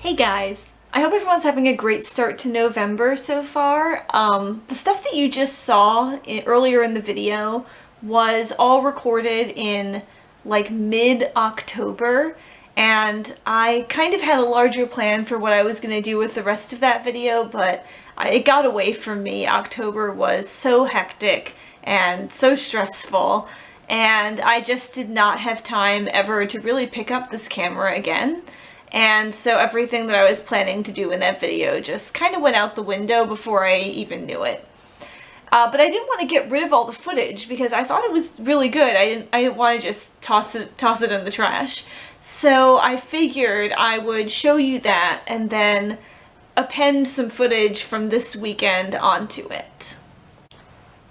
Hey guys! I hope everyone's having a great start to November so far. The stuff that you just saw earlier in the video was all recorded in like mid-October, and I kind of had a larger plan for what I was going to do with the rest of that video, but it got away from me. October was so hectic and so stressful, and I just did not have time ever to really pick up this camera again. And so everything that I was planning to do in that video just kind of went out the window before I even knew it. But I didn't want to get rid of all the footage because I thought it was really good. I didn't want to just toss it in the trash. So I figured I would show you that and then append some footage from this weekend onto it.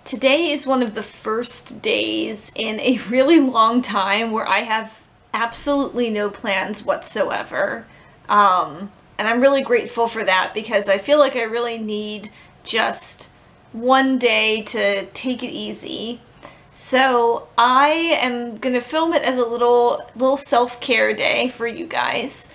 Today is one of the first days in a really long time where I have absolutely no plans whatsoever, and I'm really grateful for that because I feel like I really need just one day to take it easy. So I am gonna film it as a little self-care day for you guys.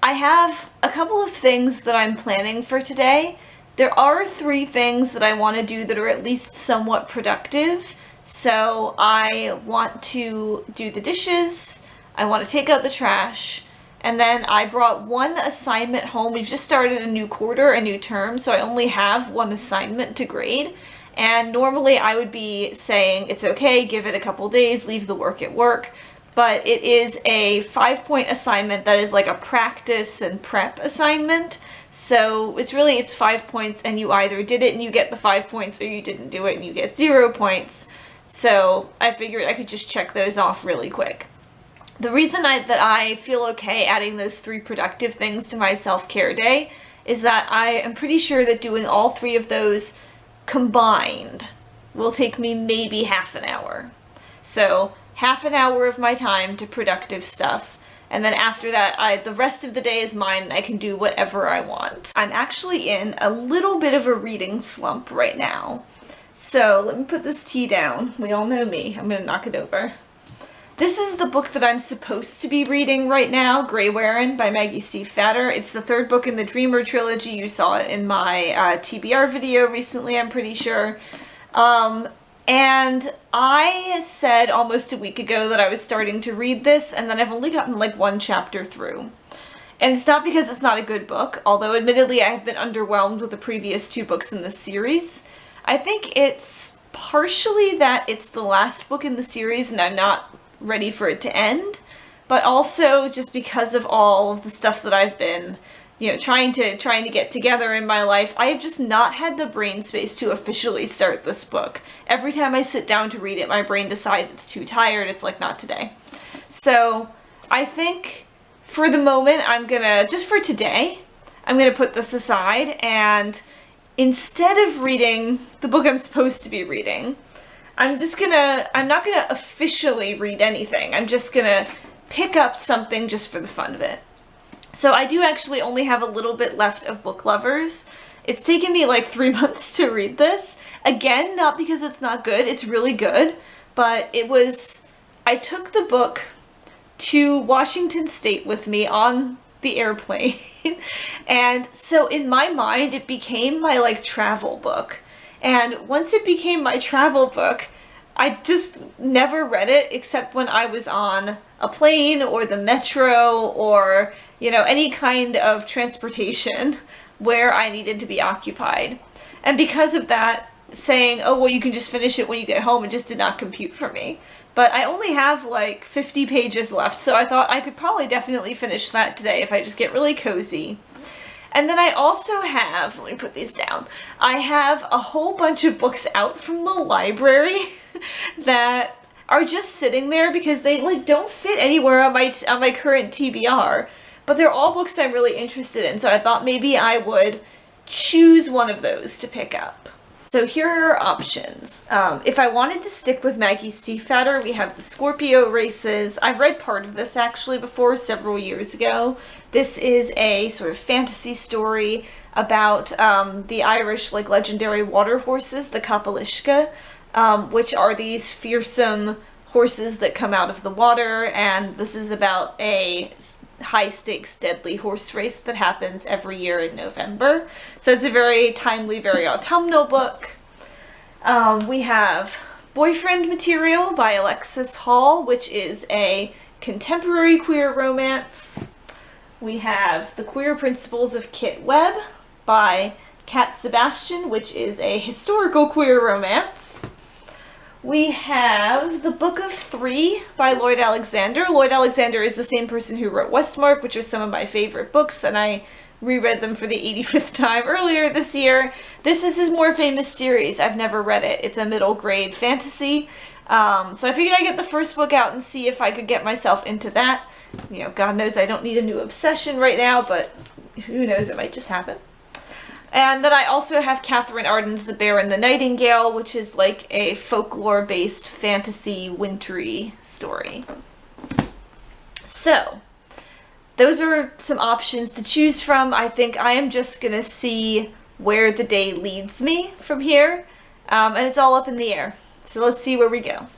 I have a couple of things that I'm planning for today. There are 3 things that I want to do that are at least somewhat productive. So I want to do the dishes, I want to take out the trash, and then I brought one assignment home. We've just started a new quarter, a new term, so I only have one assignment to grade. And normally I would be saying it's okay, give it a couple days, leave the work at work. But it is a 5-point assignment that is like a practice and prep assignment. So it's 5 points, and you either did it and you get the 5 points, or you didn't do it and you get 0 points. So I figured I could just check those off really quick. The reason that I feel okay adding those 3 productive things to my self-care day is that I am pretty sure that doing all 3 of those combined will take me maybe half an hour. So half an hour of my time to productive stuff, and then after that the rest of the day is mine and I can do whatever I want. I'm actually in a little bit of a reading slump right now. So let me put this tea down. We all know me. I'm gonna knock it over. This is the book that I'm supposed to be reading right now, Grey Warren by Maggie Stiefvater. It's the 3rd book in the Dreamer trilogy. You saw it in my TBR video recently, I'm pretty sure. And I said almost a week ago that I was starting to read this, and then I've only gotten like 1 chapter through. And it's not because it's not a good book, although admittedly I have been underwhelmed with the previous 2 books in this series. I think it's partially that it's the last book in the series and I'm not ready for it to end, but also just because of all of the stuff that I've been, trying to get together in my life, I have just not had the brain space to officially start this book. Every time I sit down to read it, my brain decides it's too tired. It's like, not today. So I think for the moment, just for today, I'm gonna put this aside, and instead of reading the book I'm supposed to be reading, I'm not gonna officially read anything. I'm just gonna pick up something just for the fun of it. So I do actually only have a little bit left of Book Lovers. It's taken me like 3 months to read this. Again, not because it's not good, it's really good, but I took the book to Washington State with me on the airplane. And so in my mind, it became my like travel book. And once it became my travel book, I just never read it except when I was on a plane or the metro or, any kind of transportation where I needed to be occupied. And because of that, saying, oh, well, you can just finish it when you get home, it just did not compute for me. But I only have like 50 pages left, so I thought I could probably definitely finish that today if I just get really cozy. And then I also have, let me put these down, I have a whole bunch of books out from the library that are just sitting there because they like don't fit anywhere on my current TBR, but they're all books I'm really interested in, so I thought maybe I would choose one of those to pick up. So here are options. If I wanted to stick with Maggie Stiefvater, we have the Scorpio Races. I've read part of this actually before, several years ago. This is a sort of fantasy story about the Irish like legendary water horses, the Kapalishka, which are these fearsome horses that come out of the water, and this is about a high-stakes, deadly horse race that happens every year in November. So it's a very timely, very autumnal book. We have Boyfriend Material by Alexis Hall, which is a contemporary queer romance. We have The Queer Principles of Kit Webb by Cat Sebastian, which is a historical queer romance. We have The Book of Three by Lloyd Alexander. Lloyd Alexander is the same person who wrote Westmark, which are some of my favorite books, and I reread them for the 85th time earlier this year. This is his more famous series. I've never read it. It's a middle grade fantasy. So I figured I'd get the first book out and see if I could get myself into that. You know, God knows I don't need a new obsession right now, but who knows, it might just happen. And then I also have Catherine Arden's The Bear and the Nightingale, which is like a folklore-based fantasy wintry story. So, those are some options to choose from. I think I am just gonna see where the day leads me from here, and it's all up in the air. So let's see where we go.